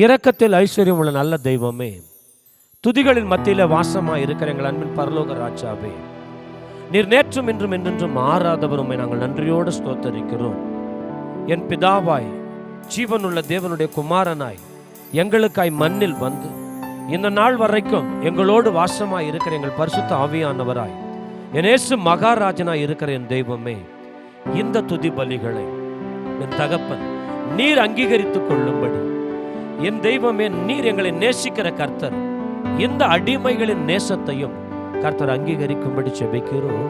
இரக்கத்தில் ஐஸ்வர்யம் உள்ள நல்ல தெய்வமே, துதிகளின் மத்தியில் வாசமாக இருக்கிற எங்கள் அன்பின் பரலோக ராஜாவே, நீர் நேற்றும் இன்றும் என்றென்றும் மாறாதவர். உம்மை நாங்கள் நன்றியோடு ஸ்தோத்தரிக்கிறோம். என் பிதாவாய் ஜீவனுள்ள தேவனுடைய குமாரனாய் எங்களுக்காய் மண்ணில் வந்து இந்த நாள் வரைக்கும் எங்களோடு வாசமாய் இருக்கிற எங்கள் பரிசுத்த ஆவியானவராய் என் இயேசு மகாராஜனாய் இருக்கிற என் தெய்வமே, இந்த துதி பலிகளை என் தகப்பன் நீர் அங்கீகரித்துக் கொள்ளும்படி, என் தெய்வமே நீர் எங்களை நேசிக்கிற கர்த்தர், இந்த அடிமைகளின் நேசத்தையும் கர்த்தர் அங்கீகரிக்கும்படி ஜெபிக்கிறோம்.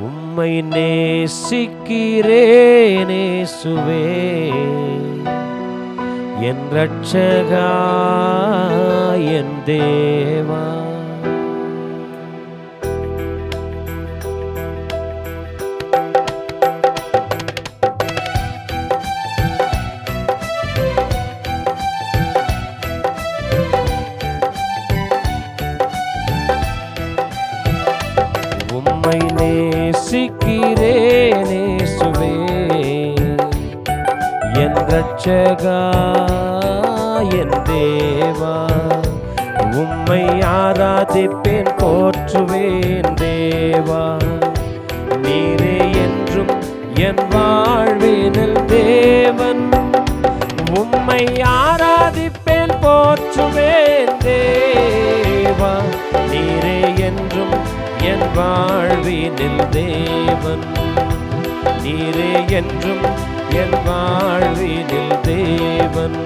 உம்மை நேசிக்கிறேன் இயேசுவே, என் இரட்சகா என் தேவா. உம்மை நேசிக்கிறேன் இயேசுவே, என் இரட்சகா என் தேவா. உம்மை ஆராதிப்பேன் போற்றுவேன் தேவா. நீரே என்றும் என் வாழ்வினில் தேவன். உம்மை ஆராதிப்பேன் போற்றுவேன் தேவா. நீரே என்றும் என் வாழ்வினில் தேவன். நீரே என்றும் என் வாழ்வினில் தேவன்.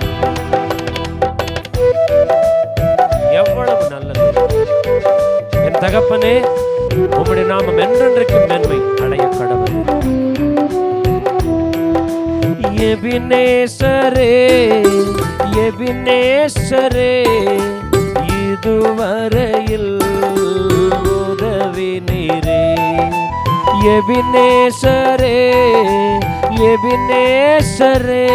எவ்வளவு நல்லது என் தகப்பனே, உம்முடைய நாமம் என்றென்றைக்கும் மேன்மை அடைய கடவுள். எபினேசரே எபினேசரே, இதுவரையில் உதவி நீரே. எபினேசரே எபினேசரே,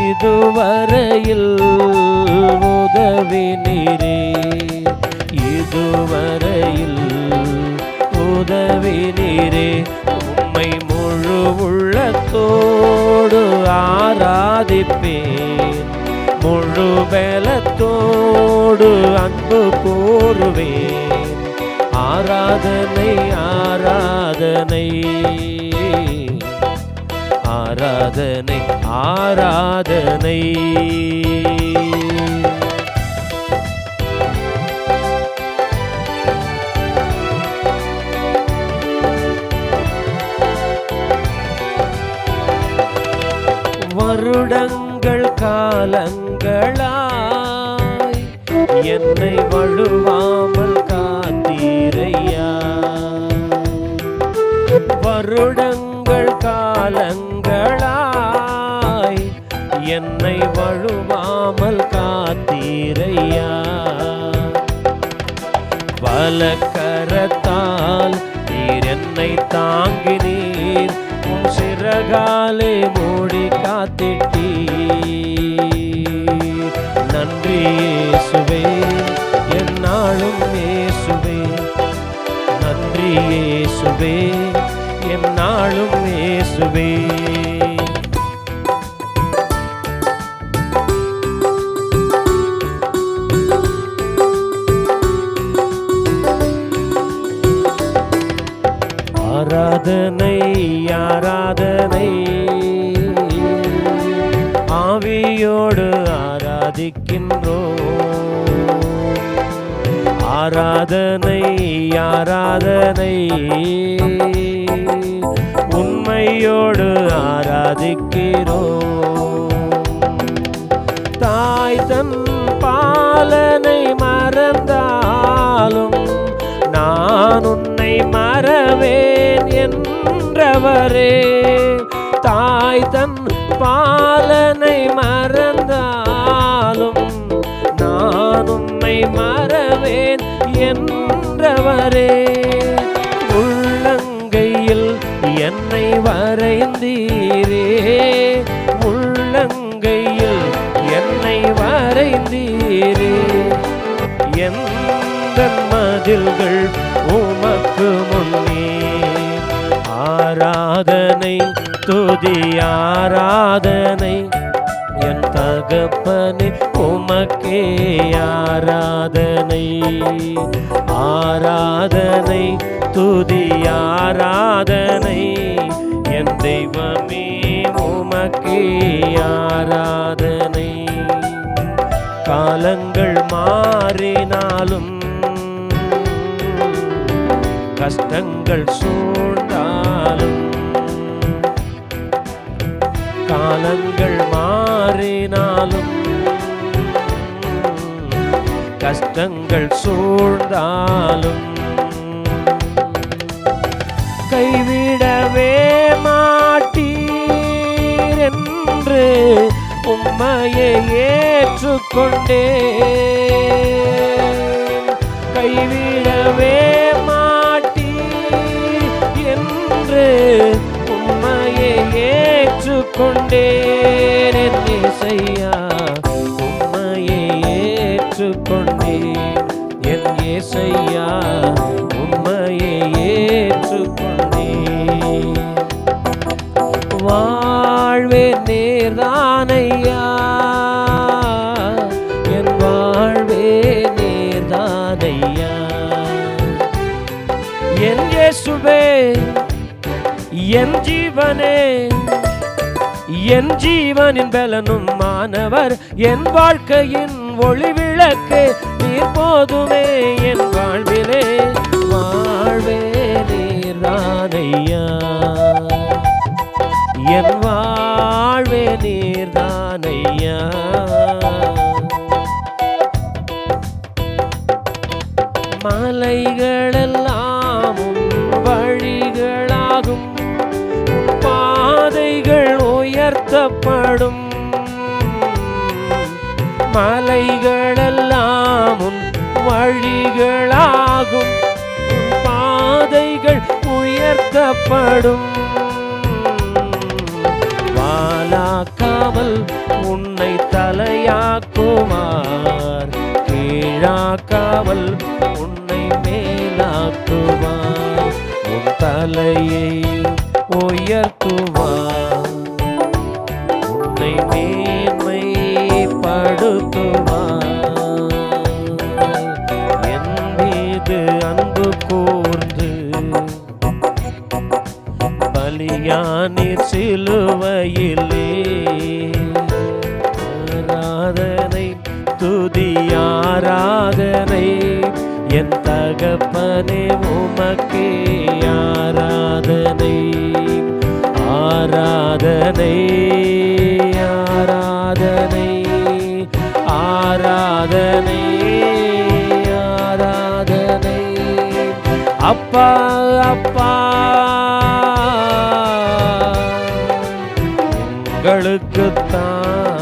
இதுவரையில் உதவி நீரே. இதுவரையில் உதவி நீரே. உம்மை முழு உள்ளத்தோடு ஆராதிப்பேன், முழு பலத்தோடு அன்பு கூறுவேன். ஆராதனை ஆராதனை ஆராதனை ஆராதனை. வருடங்கள் காலங்களாய் என்னை வழுவாமல் காத்தீரையா. வருடங்கள் காலங்களாய் என்னை வழுவாமல் காத்தீரையா. பலக்கரத்தால் நீர் என்னை தாங்கினீர், உம் சிறகாலே மூடி காத்திட்டீர். நன்றி இயேசுவே, என்னாலும் இயேசுவே. நன்றி இயேசுவே, என்னாலும் இயேசுவே. ஆராதனை ஆராதனை, ஆவியோடு ஆராதிக்கின்றோம். ஆராதனை ஆராதனை, உண்மையோடு ஆராதிக்கிறோம். தாய் தன் பாலனை மறந்தாலும் நான் உன்னை மறவேன் என்றவரே. தாய் தன் பாலனை மறந்தாலும் நான் உன்னை மறவேன் என்றவரே. உள்ளங்கையில் என்னை வரைந்தீரே, உள்ளங்கையில் என்னை வரைந்தீரே. எந்த மதில்கள் உமக்கு முன்னே ஆராதனை துதி ஆராதனை என் தகப்பனே உமக்கே ஆராதனை. ஆராதனை துதி ஆராதனை என் தெய்வமே உமக்கே ஆராதனை. காலங்கள் மாறினாலும் கஷ்டங்கள் சூழ்ந்தாலும், காலங்கள் மாறினாலும் கஷ்டங்கள் சூழ்ந்தாலும் கைவிடவே மாட்டீர் என்று உம்மையை ஏற்றுக்கொண்டேன். கைவிடவே மாட்டீர் என்று உம்மையை ஏற்றுக்கொண்டேன். என் இயேசையா உம்மையை ஏற்றுக்கொண்டேன். என் இயேசையா உம்மையை ஏற்றுக்கொண்டேன். வாழ்வே நீர்தானையா, என் வாழ்வே நீர்தானையா. என் இயேசுவே என் ஜீவனே, என் ஜீவனின் பலனும் மாணவர், என் வாழ்க்கையின் ஒளி விளக்கு நீர் போதுமே என் வாழ்விலே. வாழ்வே நீர்தானையா, என் வாழ்வே நீர்தானையா. மலைகளெல்லாம் வழிகளாகும், பாதைகள் உயர்த்தப்படும். மலைகளெல்லாம் வழிகளாகும், பாதைகள் உயர்த்தப்படும். வாலாக்காமல் உன்னை தலையாக்குவார், கீழாக்காமல் உன்னை மேலாக்குவார். உன் தலையை உயர்த்துவார், உன்னை மேன்மைப்படுத்துவார். என் மீது அன்பு கூர்ந்து பலியானீர் சிலுவையிலே. ஆராதனை துதி ஆராதனை என் தகப்பனே உமக்கே ஆராதனை. ஆராதனை ஆராதனை ஆராதனை ஆராதனை. அப்பா அப்பா உங்களுக்குத்தான்